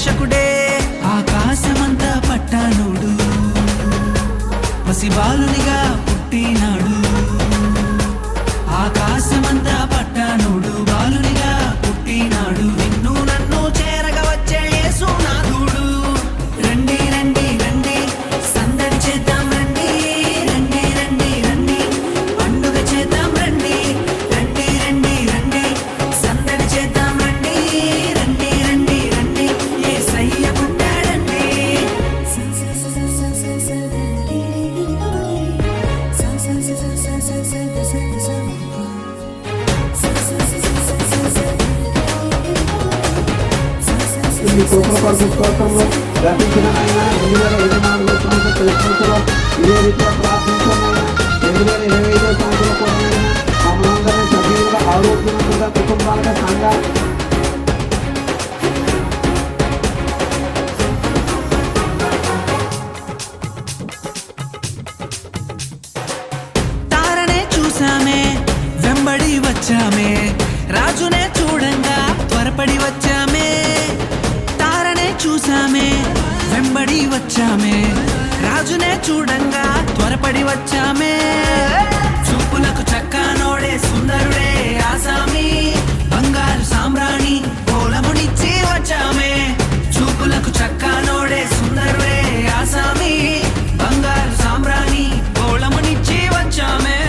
రక్షకుడే ఆకాశమంతా పట్టానుడు పసిబాలునిగా పుట్టినాడు ఆకాశమంతా పట్టానుడు బాలునిగా పుట్టినాడు నిన్ను నన్ను చేరగా వచ్చే యేసునాథుడు రండి రండి రండి సందడి చేద్దాం రండి రండి రండి రండి పండుగ చేద్దాం రండి రండి రండి రండి సందడి చేద్దాం రండి రండి రండి రండి యేసయ్య పుట్టాడండి ఈ కృపల పుస్తకంలో రచించిన ఆయన 2024 సంవత్సరం ఇదే రీతిగా ప్రార్థించామైనా 2025 సంవత్సరం కూడా మమ్మల్ని సజీవుల ఆరోగ్యవంతుల కుటుంబాల సంఘ తారనే చూసామే వెంబడి వచ్చామే రాజునే చూడంగా త్వరపడి వచ్చామే తారనే చూసామే వెంబడి వచ్చామే రాజునే చూడంగా త్వరపడి వచ్చామే చూపులకు చక్కానోడే సుందరుడే ఆసామి బంగారు సామ్రాణి కోలమునిచ్చి వచ్చామే చూపులకు చక్కానోడే సుందరుడే ఆసామి బంగారు సామ్రాణి కోలమునిచ్చి వచ్చామే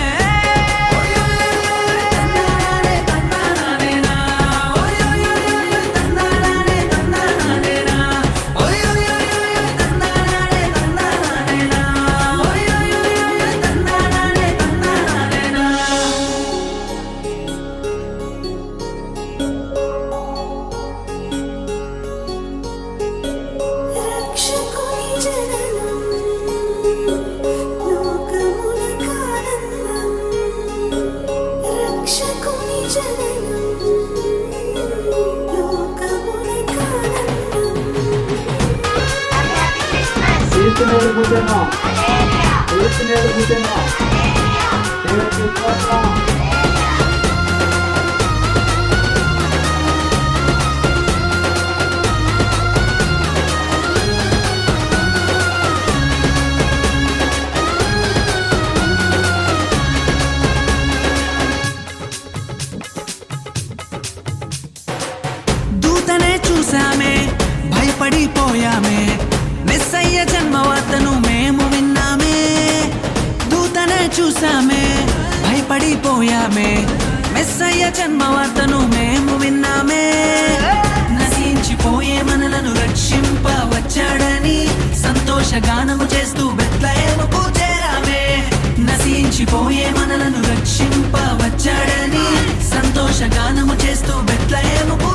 క్రీస్తునేడు పుట్టెను క్రీస్తునేడు పుట్టెను దేవునికి స్తోత్రం దూతనే చూసామే భయపడిపోయామే మెస్సయ్య జన్మవార్తను మేము విన్నామే దూతనే చూసామే భయపడిపోయామే మెస్సయ్య జన్మవార్తను మేము విన్నామే నశించిపోయే మనలను రక్షింప వచ్చాడని సంతోషగానము చేస్తూ బెత్లెహేముకు చేరామే నశించిపోయే మనలను రక్షింప వచ్చాడని సంతోషగానము చేస్తూ బెత్లెహేముకు